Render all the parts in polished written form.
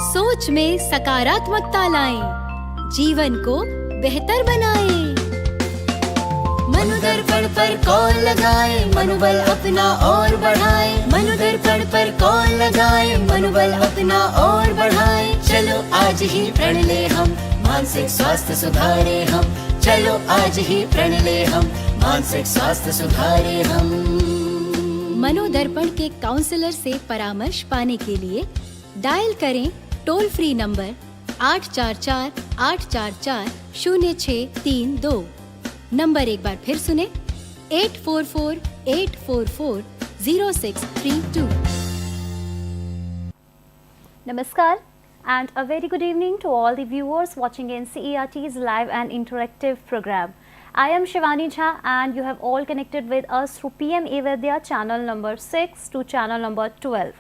सोच में सकारात्मकता लाएं, जीवन को बेहतर बनाएं। मनोदर्पण पर कॉल लगाएं, मनोबल अपना और बढ़ाएं। मनोदर्पण पर कॉल लगाएं, मनोबल अपना और बढ़ाएं। चलो आज ही प्रण ले हम, मानसिक स्वास्थ्य सुधारे हम। चलो आज ही प्रण ले हम, मानसिक स्वास्थ्य सुधारे हम। मनोदर्पण के काउंसलर से परामर्श पाने के लिए डायल करें टोल फ्री नंबर 844-844-0632। नंबर एक बार फिर सुने 844-844-0632। Namaskar and a very good evening to all the viewers watching NCERT's live and interactive program. I am Shivani Jha and you have all connected with us through PM Evidya channel number 6 to channel number 12.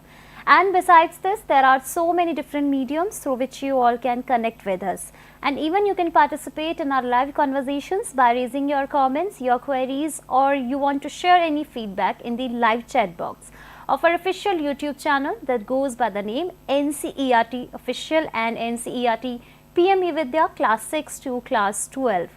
And besides this, there are so many different mediums through which you all can connect with us. And even you can participate in our live conversations by raising your comments, your queries, or you want to share any feedback in the live chat box of our official YouTube channel that goes by the name NCERT Official and NCERT PM Evidya Class 6 to Class 12.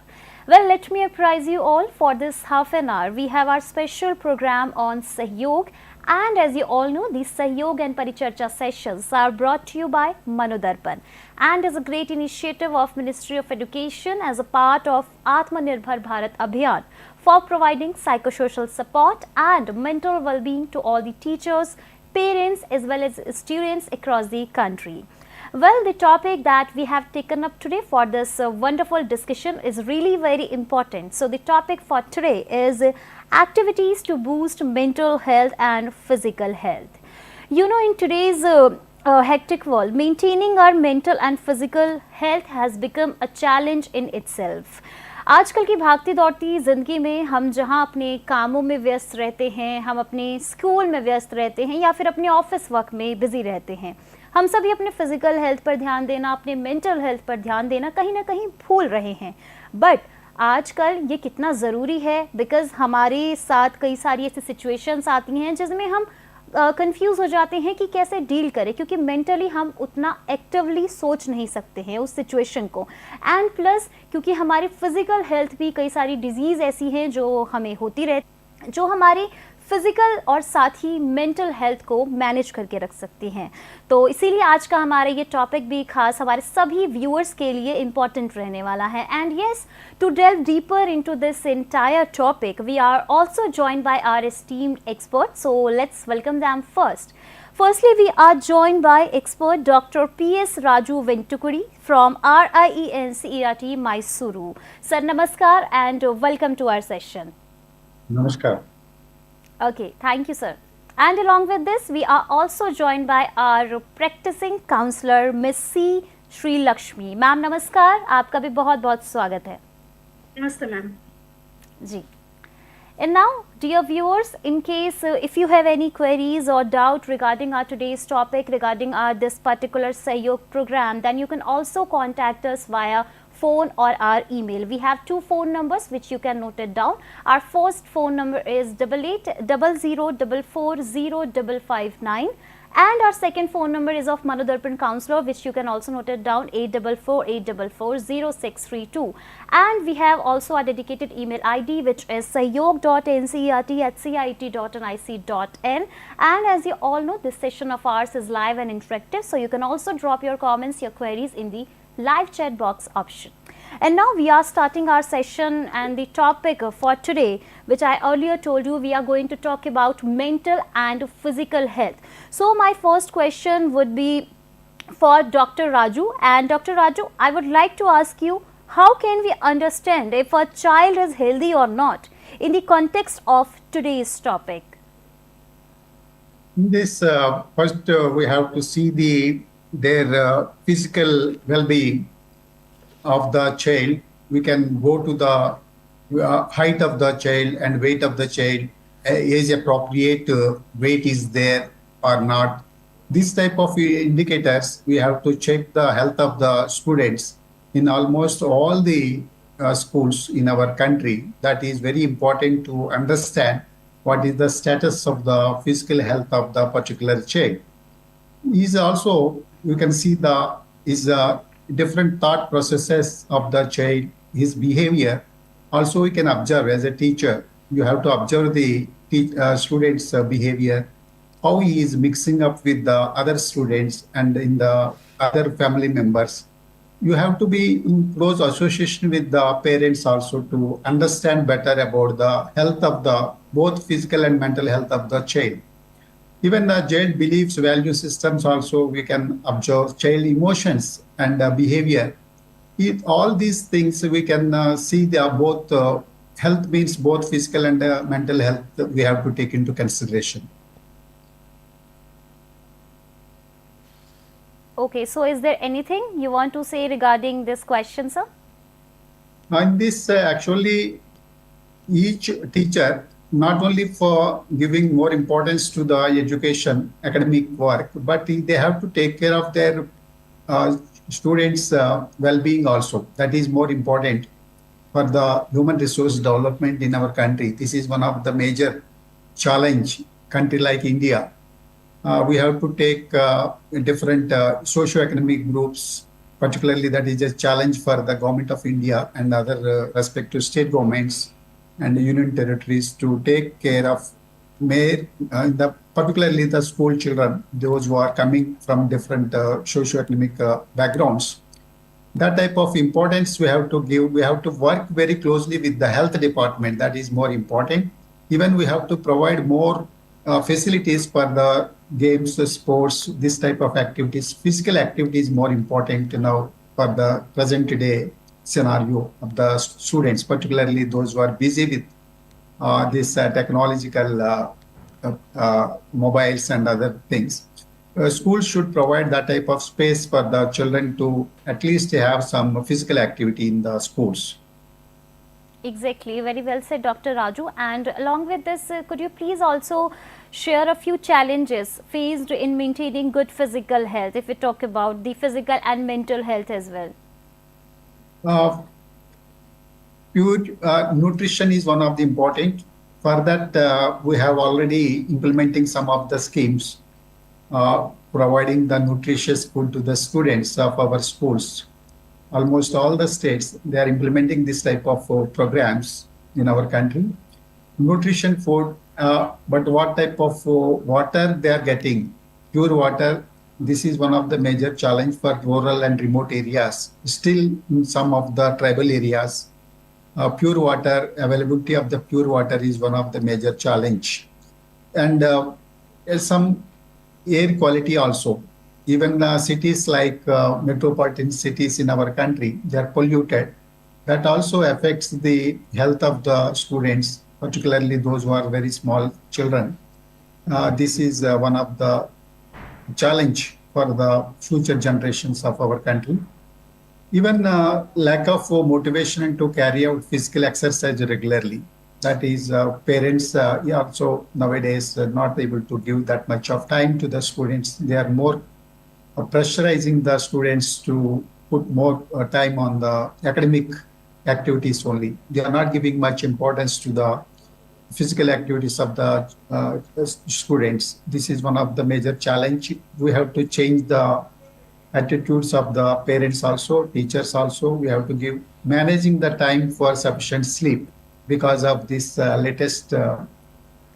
Well, let me apprise you all for this half an hour. We have our special program on Sahyog, and as you all know, these Sahyog and Paricharcha sessions are brought to you by Manodarpan and is a great initiative of Ministry of Education as a part of Atmanirbhar Bharat Abhiyan for providing psychosocial support and mental well-being to all the teachers, parents as well as students across the country. Well, the topic that we have taken up today for this wonderful discussion is really very important. So, the topic for today is activities to boost mental health and physical health. You know, in today's hectic world, maintaining our mental and physical health has become a challenge in itself. आजकल की भागती दौड़ती ज़िंदगी में हम जहां अपने कामों में व्यस्त रहते हैं, हम अपने स्कूल में व्यस्त रहते हैं या फिर अपने ऑफिस वर्क में बिजी रहते हैं, हम सभी अपने फिजिकल हेल्थ पर ध्यान देना, अपने मेंटल हेल्थ पर ध्यान देना कहीं ना कहीं भूल रहे हैं। बट आजकल ये कितना ज़रूरी है, बिकॉज़ हमारे साथ कई सारी ऐसी सिचुएशंस आती हैं जिसमें हम कंफ्यूज हो जाते हैं कि कैसे डील करें, क्योंकि मेंटली हम उतना एक्टिवली सोच नहीं सकते हैं उस सिचुएशन को। एंड प्लस क्योंकि हमारी फिजिकल हेल्थ भी कई सारी डिजीज़ ऐसी हैं जो हमें होती रहती, जो हमारी फिजिकल और साथ ही मेंटल हेल्थ को मैनेज करके रख सकती हैं। तो इसीलिए आज का हमारा ये टॉपिक भी खास हमारे सभी व्यूअर्स के लिए इम्पॉर्टेंट रहने वाला है। And yes, to delve deeper into this entire topic we are also joined by our esteemed expert, so let's welcome them first. Firstly, we are joined by expert Dr. P.S. Raju Vetukuri from RIENCERT Mysuru. Sir, namaskar and welcome to our session. Namaskar. Okay, thank you, sir. And along with this, we are also joined by our practicing counselor, Miss C. Srilakshmi. Ma'am, namaskar. आपका भी बहुत बहुत स्वागत है. नमस्ते ma'am ji. And now, dear viewers, in case if you have any queries or doubt regarding our today's topic, regarding our this particular Sahyog program, then you can also contact us via phone or our email. We have two phone numbers which you can note it down. Our first phone number is 8800440559 and our second phone number is of Manodarpan counselor, which you can also note it down, 8448440632. And we have also a dedicated email ID which is sahyog.ncert@cit.nic.in. and as you all know, this session of ours is live and interactive, so you can also drop your comments, your queries in the live chat box option. And now we are starting our session, and the topic for today, which I earlier told you, we are going to talk about mental and physical health. So my first question would be for Dr. Raju, and Dr. Raju, I would like to ask you, how can we understand if a child is healthy or not in the context of today's topic? In this, first we have to see their physical well-being of the child. We can go to the height of the child and weight of the child, age appropriate weight is there or not. This type of indicators, we have to check the health of the students in almost all the schools in our country. That is very important to understand what is the status of the physical health of the particular child. Is also you can see the is different thought processes of the child, his behavior. Also, we can observe as a teacher. You have to observe the student's behavior, how he is mixing up with the other students and in the other family members. You have to be in close association with the parents also to understand better about the health of the both physical and mental health of the child. Even the child beliefs, value systems also we can observe child emotions and behavior. All these things we can see they are both health means both physical and mental health we have to take into consideration. Okay, so is there anything you want to say regarding this question, sir? And this actually each teacher not only for giving more importance to the education academic work, but they have to take care of their students' well-being also. That is more important for the human resource development in our country. This is one of the major challenge country like India. We have to take different socio-economic groups, particularly that is a challenge for the government of India and other respective state governments and union territories to take care of particularly the school children, those who are coming from different socio-economic backgrounds. That type of importance we have to give. We have to work very closely with the health department. That is more important. Even we have to provide more facilities for the games, sports, this type of activities. Physical activity is more important now for the present day scenario of the students, particularly those who are busy with this technological mobiles and other things. Schools should provide that type of space for the children to at least have some physical activity in the schools. Exactly, very well said, Dr. Raju. And along with this, could you please also share a few challenges faced in maintaining good physical health, if we talk about the physical and mental health as well? Pure nutrition is one of the important. For that, we have already implementing some of the schemes, providing the nutritious food to the students of our schools. Almost all the states, they are implementing this type of programs in our country. Nutrition food, but what type of water they are getting, pure water, this is one of the major challenge for rural and remote areas. Still in some of the tribal areas, pure water, availability of the pure water is one of the major challenge. And some air quality also. Even cities like metropolitan cities in our country, they are polluted. That also affects the health of the students, particularly those who are very small children. This is one of the challenge for the future generations of our country. Even lack of motivation to carry out physical exercise regularly. That is, parents also nowadays are not able to give that much of time to the students. They are more pressurizing the students to put more time on the academic activities only. They are not giving much importance to the physical activities of the students. This is one of the major challenge. We have to change the attitudes of the parents also, teachers also. We have to give managing the time for sufficient sleep because of this latest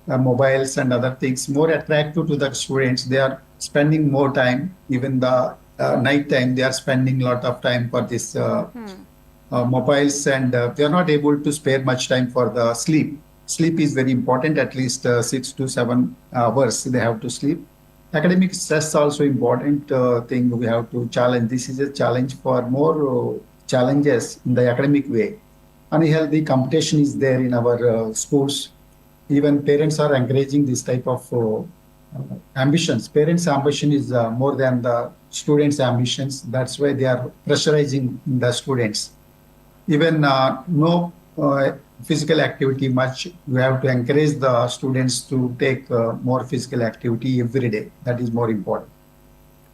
mobiles and other things more attractive to the students. They are spending more time, even the night time, they are spending a lot of time for this mobiles and they are not able to spare much time for the sleep. Sleep is very important, at least 6 to 7 hours they have to sleep. Academic stress also important thing we have to challenge. This is a challenge for more challenges in the academic way. Unhealthy competition is there in our schools. Even parents are encouraging this type of ambitions. Parents' ambition is more than the students' ambitions. That's why they are pressurizing the students. Even no physical activity much. We have to encourage the students to take more physical activity every day. That is more important.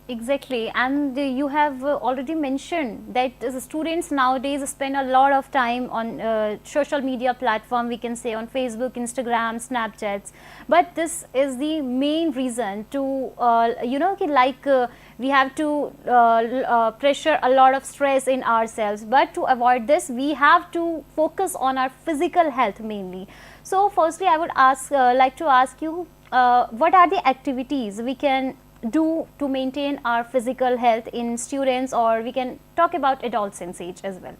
Exactly, and you have already mentioned that the students nowadays spend a lot of time on social media platform. We can say on Facebook, Instagram, Snapchats, but this is the main reason to we have to pressure a lot of stress in ourselves. But to avoid this, we have to focus on our physical health mainly. So, firstly, I would like to ask you, what are the activities we can do to maintain our physical health in students, or we can talk about adults in age as well?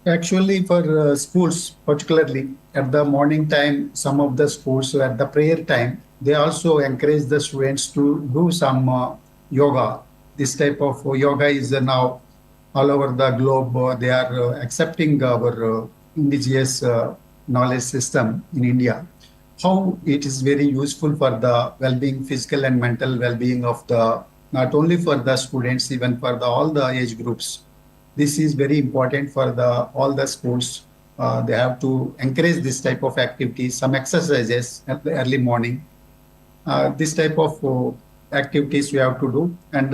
Actually, for schools, particularly at the morning time, some of the schools at the prayer time, they also encourage the students to do some yoga. This type of yoga is now all over the globe. They are accepting our indigenous knowledge system in India. How it is very useful for the well-being, physical and mental well-being of the not only for the students, even for the all the age groups. This is very important for the all the schools. They have to encourage this type of activities, some exercises at the early morning. This type of activities we have to do, and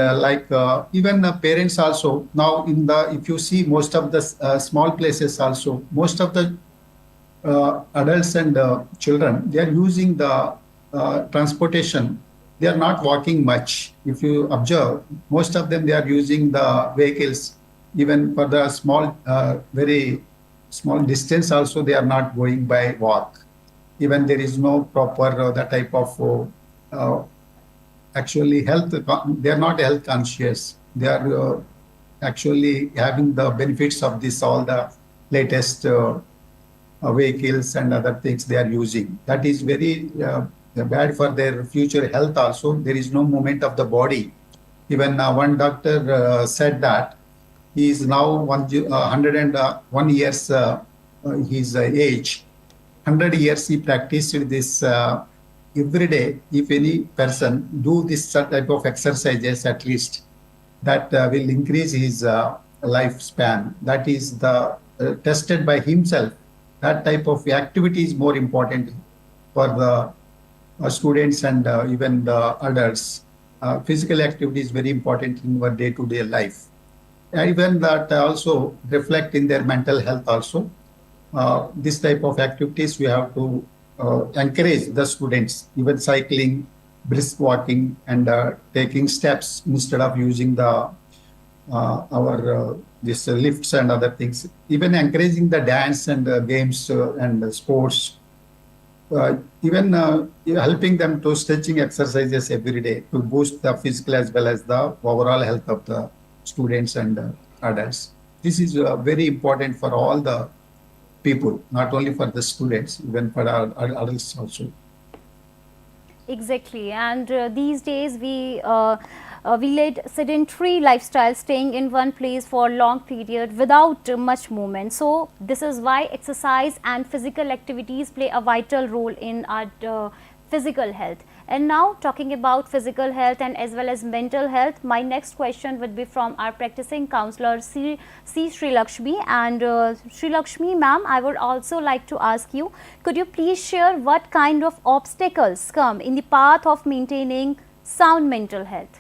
even parents also now in the if you see most of the small places also most of the adults and children, they are using the transportation. They are not walking much. If you observe, most of them they are using the vehicles. Even for the small, very small distance, also they are not going by walk. Even there is no proper the type of actually health. They are not health conscious. They are actually having the benefits of this all the latest. Vehicles and other things they are using. That is very bad for their future health also. There is no movement of the body. Even one doctor said that he is now 101 years his age. 100 years he practiced this every day. If any person do this type of exercises at least, that will increase his lifespan. That is the tested by himself. That type of activity is more important for the students and even the adults. Physical activity is very important in our day-to-day life. Even that also reflect in their mental health also. This type of activities we have to encourage the students, even cycling, brisk walking, and taking steps instead of using the our this lifts and other things. Even encouraging the dance and games and sports. Even helping them to stretching exercises every day to boost the physical as well as the overall health of the students and adults. This is very important for all the people, not only for the students, even for our adults also. Exactly, and these days we lead sedentary lifestyle, staying in one place for long period without much movement. So this is why exercise and physical activities play a vital role in our physical health. And now, talking about physical health and as well as mental health, my next question would be from our practicing counselor C. Srilakshmi. And Srilakshmi ma'am, I would also like to ask you, could you please share what kind of obstacles come in the path of maintaining sound mental health?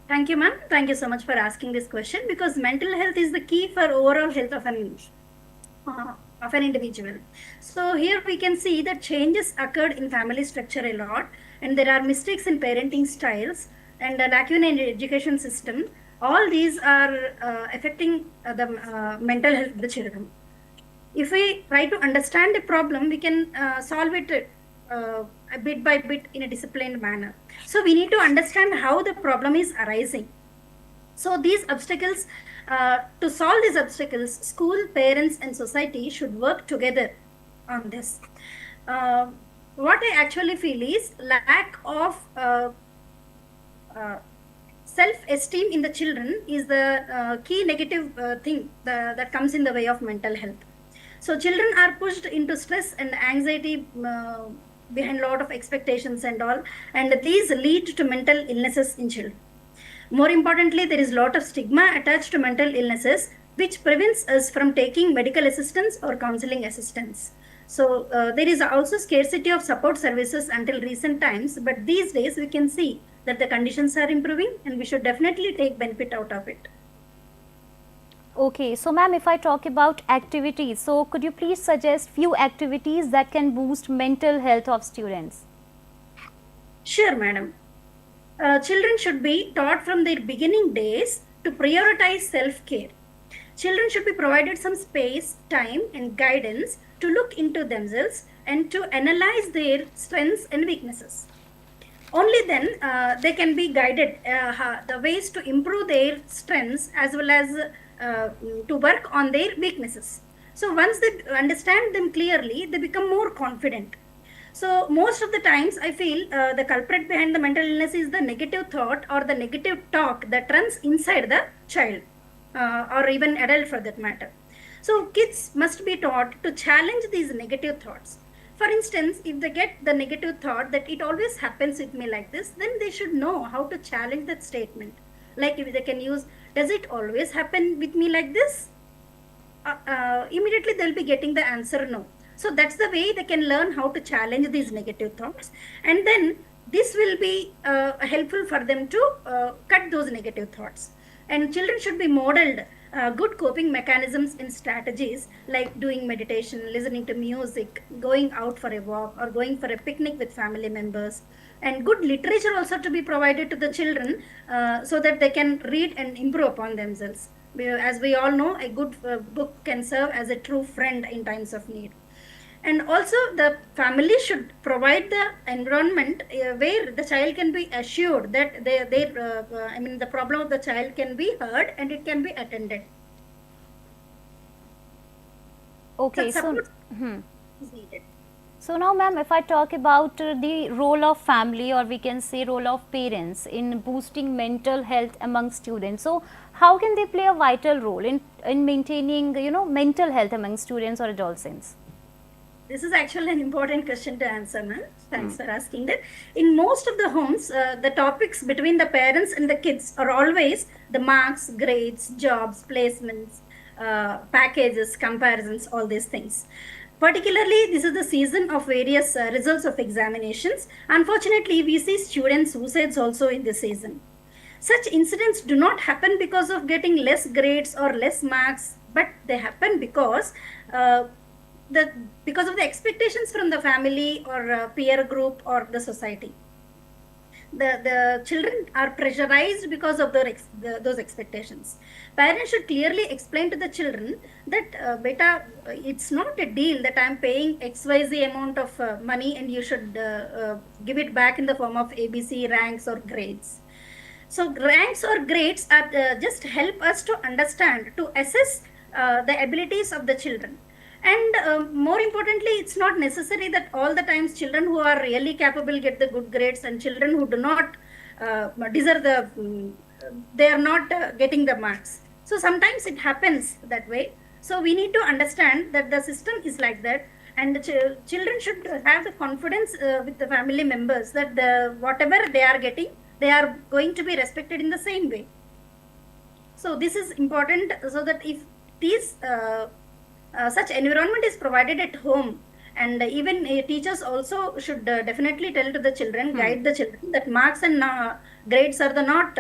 Thank you, ma'am. Thank you so much for asking this question, because mental health is the key for overall health of an individual. So here we can see that changes occurred in family structure a lot, and there are mistakes in parenting styles and a lacuna in the education system. All these are affecting the mental health of the children. If we try to understand the problem, we can solve it bit by bit in a disciplined manner. So we need to understand how the problem is arising. So these obstacles, to solve these obstacles, school, parents and society should work together on this. What I actually feel is lack of self-esteem in the children is the key negative thing that comes in the way of mental health. So children are pushed into stress and anxiety behind a lot of expectations and all, and these lead to mental illnesses in children. More importantly, there is a lot of stigma attached to mental illnesses, which prevents us from taking medical assistance or counseling assistance. So there is also scarcity of support services until recent times, but these days we can see that the conditions are improving, and we should definitely take benefit out of it. Okay, so ma'am, if I talk about activities, so could you please suggest few activities that can boost mental health of students? Sure, madam. Children should be taught from their beginning days to prioritize self-care. Children should be provided some space, time, and guidance to look into themselves and to analyze their strengths and weaknesses. Only then they can be guided the ways to improve their strengths as well as to work on their weaknesses. So once they understand them clearly, they become more confident. So most of the times I feel the culprit behind the mental illness is the negative thought or the negative talk that runs inside the child or even adult for that matter. So kids must be taught to challenge these negative thoughts. For instance, if they get the negative thought that it always happens with me like this, then they should know how to challenge that statement. Like if they can use, does it always happen with me like this? Immediately they'll be getting the answer no. So that's the way they can learn how to challenge these negative thoughts. And then this will be helpful for them to cut those negative thoughts. And children should be modeled good coping mechanisms and strategies like doing meditation, listening to music, going out for a walk or going for a picnic with family members, and good literature also to be provided to the children so that they can read and improve upon themselves. As we all know, a good book can serve as a true friend in times of need. And also the family should provide the environment where the child can be assured that the problem of the child can be heard and it can be attended. Okay, The so support is needed. so now ma'am, if I talk about the role of family, or we can say role of parents in boosting mental health among students, so how can they play a vital role in maintaining mental health among students or adolescents? This is actually an important question to answer, ma'am. Thanks for asking that. In most of the homes, the topics between the parents and the kids are always the marks, grades, jobs, placements, packages, comparisons, all these things. Particularly, this is the season of various results of examinations. Unfortunately, we see student suicides also in this season. Such incidents do not happen because of getting less grades or less marks, but they happen because because of the expectations from the family or peer group or the society. The children are pressurized because of those expectations. Parents should clearly explain to the children that beta, it's not a deal that I'm paying XYZ amount of money and you should give it back in the form of ABC ranks or grades. So ranks or grades are just help us to understand, to assess the abilities of the children. And more importantly, it's not necessary that all the times children who are really capable get the good grades and children who do not deserve they are not getting the marks. So sometimes it happens that way. So we need to understand that the system is like that, and the children should have the confidence with the family members that whatever they are getting, they are going to be respected in the same way. So this is important, so that if these such environment is provided at home, and even teachers also should definitely tell to the children, guide the children that marks and grades are the not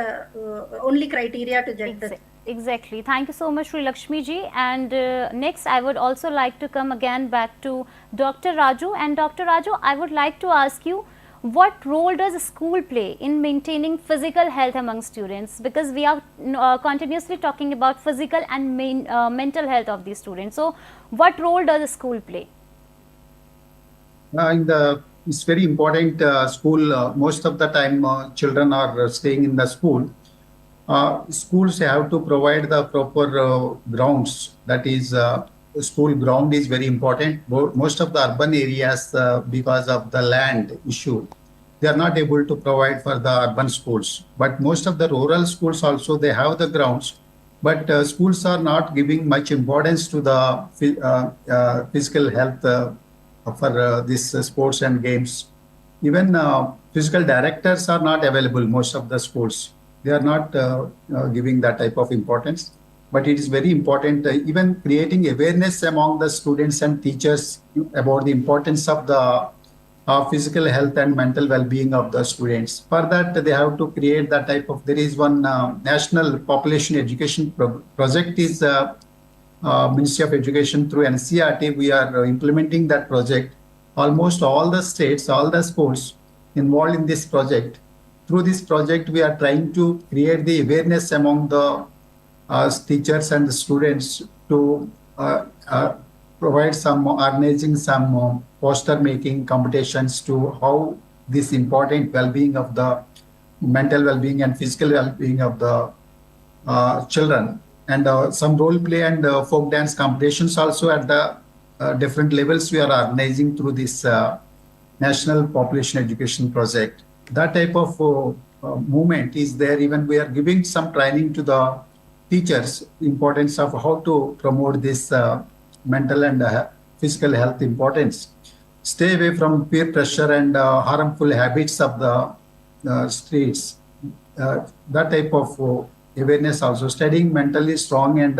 only criteria to judge the. Exactly. Thank you so much, Srilakshmi ji. And next, I would also like to come again back to Dr. Raju. And Dr. Raju, I would like to ask you, what role does school play in maintaining physical health among students? Because we are continuously talking about physical and mental health of these students. So, what role does school play? It's very important. School, most of the time, children are staying in the school. Schools have to provide the proper grounds. That is, school ground is very important. Most of the urban areas, because of the land issue, they are not able to provide for the urban schools. But most of the rural schools also, they have the grounds. But schools are not giving much importance to the physical health for this sports and games. Even physical directors are not available most of the schools. They are not giving that type of importance. But it is very important, even creating awareness among the students and teachers about the importance of the physical health and mental well-being of the students. For that, they have to create that type of. There is one national population education project is Ministry of Education through NCERT. We are implementing that project. Almost all the states, all the schools involved in this project. Through this project, we are trying to create the awareness among the teachers and the students to provide some organizing some poster making competitions to how this important well-being of the mental well-being and physical well-being of the children, and some role play and folk dance competitions also at the different levels we are organizing through this National Population Education Project. That type of movement is there. Even we are giving some training to the teachers, importance of how to promote this mental and physical health importance. Stay away from peer pressure and harmful habits of the streets. That type of awareness also. Studying mentally strong and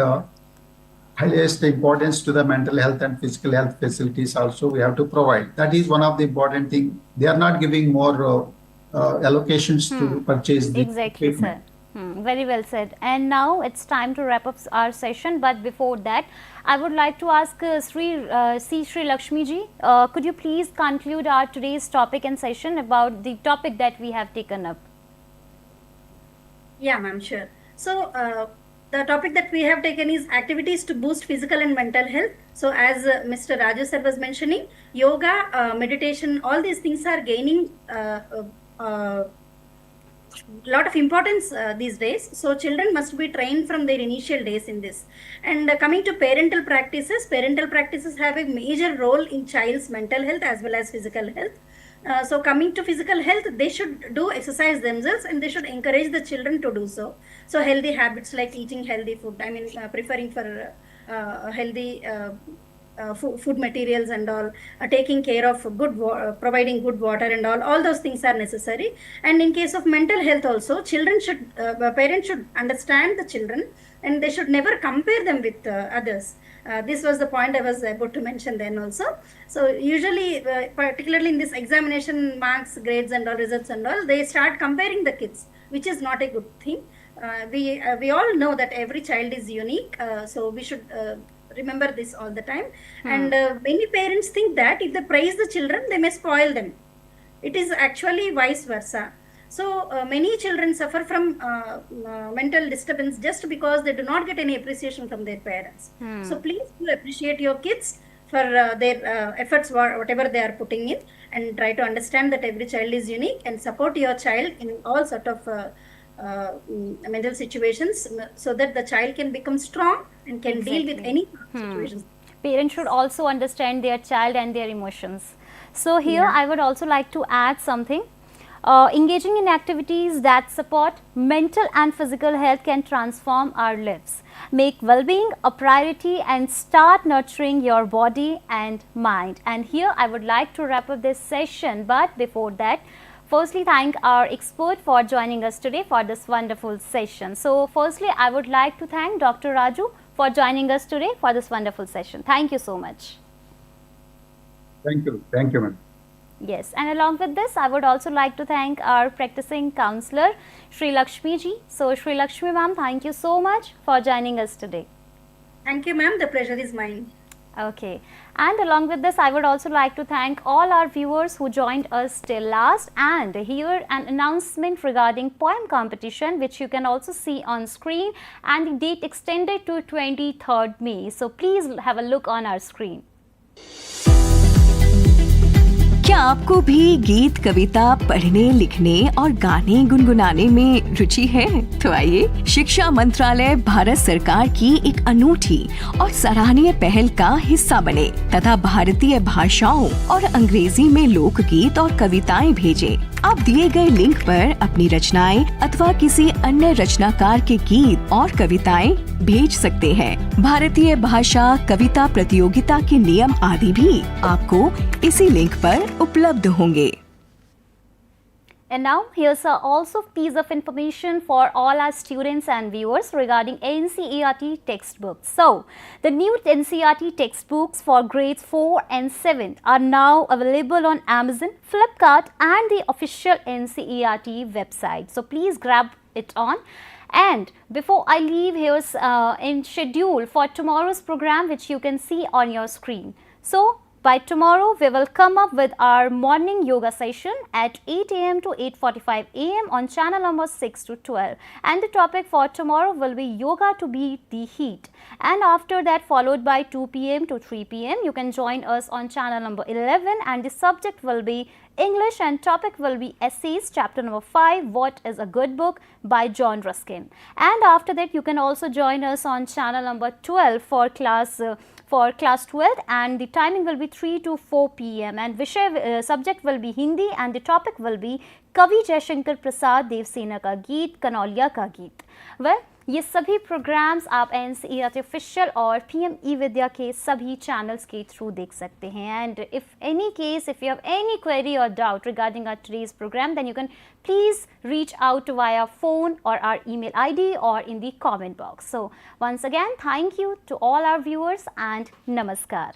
highest importance to the mental health and physical health facilities also we have to provide. That is one of the important thing. They are not giving more allocations to purchase the Exactly, equipment. sir. Very well said. And now it's time to wrap up our session. But before that, I would like to ask Srilakshmi ji, could you please conclude our today's topic and session about the topic that we have taken up? Yeah, ma'am, sure. So, the topic that we have taken is activities to boost physical and mental health. So, as Mr. Raju sir was mentioning, yoga, meditation, all these things are gaining lot of importance these days. So children must be trained from their initial days in this. And coming to parental practices have a major role in child's mental health as well as physical health. So coming to physical health, they should do exercise themselves and they should encourage the children to do so. So healthy habits like eating healthy food, preferring for healthy food materials and all, taking care of good providing good water and all those things are necessary. And in case of mental health also, parents should understand the children and they should never compare them with others. This was the point I was about to mention then also. So usually, particularly in this examination marks, grades and all, results and all, they start comparing the kids, which is not a good thing. We all know that every child is unique, so we should remember this all the time. And many parents think that if they praise the children, they may spoil them. It is actually vice versa. So many children suffer from mental disturbance just because they do not get any appreciation from their parents. So please do appreciate your kids for their efforts, whatever they are putting in, and try to understand that every child is unique and support your child in all sort of mental situations so that the child can become strong and can deal with any situations. Parents should also understand their child and their emotions. So here I would also like to add something. Engaging in activities that support mental and physical health can transform our lives. Make well-being a priority and start nurturing your body and mind. And here I would like to wrap up this session, but before that, firstly thank our expert for joining us today for this wonderful session. So firstly, I would like to thank Dr. Raju for joining us today for this wonderful session. Thank you so much. Thank you, ma'am. Yes, and along with this, I would also like to thank our practicing counselor, Srilakshmi ji. So, Srilakshmi ma'am, thank you so much for joining us today. Thank you, ma'am. The pleasure is mine. Okay, and along with this, I would also like to thank all our viewers who joined us till last, and here an announcement regarding poem competition, which you can also see on screen, and the date extended to 23rd May. So, please have a look on our screen. क्या आपको भी गीत, कविता पढ़ने, लिखने और गाने गुनगुनाने में रुचि है? तो आइए शिक्षा मंत्रालय भारत सरकार की एक अनूठी और सराहनीय पहल का हिस्सा बने तथा भारतीय भाषाओं और अंग्रेजी में लोकगीत और कविताएं भेजें। आप दिए गए लिंक पर अपनी रचनाएं अथवा किसी अन्य रचनाकार के गीत और कविताएं भेज सकते हैं। भारतीय भाषा कविता प्रतियोगिता के नियम आदि भी आपको इसी लिंक पर उपलब्ध होंगे। And now here's a also piece of information for all our students and viewers regarding NCERT textbooks. So the new NCERT textbooks for grades 4 and 7 are now available on Amazon, Flipkart and the official NCERT website. So please grab it on. And before I leave, here's in schedule for tomorrow's program, which you can see on your screen. So by tomorrow, we will come up with our morning yoga session at 8 a.m. to 8:45 a.m. on channel number 6 to 12. And the topic for tomorrow will be yoga to beat the heat. And after that, followed by 2 p.m. to 3 p.m., you can join us on channel number 11, and the subject will be English and topic will be essays, chapter number 5, What is a Good Book by John Ruskin. And after that, you can also join us on channel number 12 for class 12th, and the timing will be 3 to 4 p.m. and subject will be Hindi, and the topic will be कवि जयशंकर प्रसाद देवसेना का गीत, कनौलिया का गीत. Well, ये सभी programmes आप NCERT official और PM ई-विद्या के सभी चैनल्स के थ्रू देख सकते हैं. And if any case, if you have any query और doubt regarding our today's program, then you can please reach out via phone or our email ID or in the comment box. So once again, thank you to all our viewers and namaskar.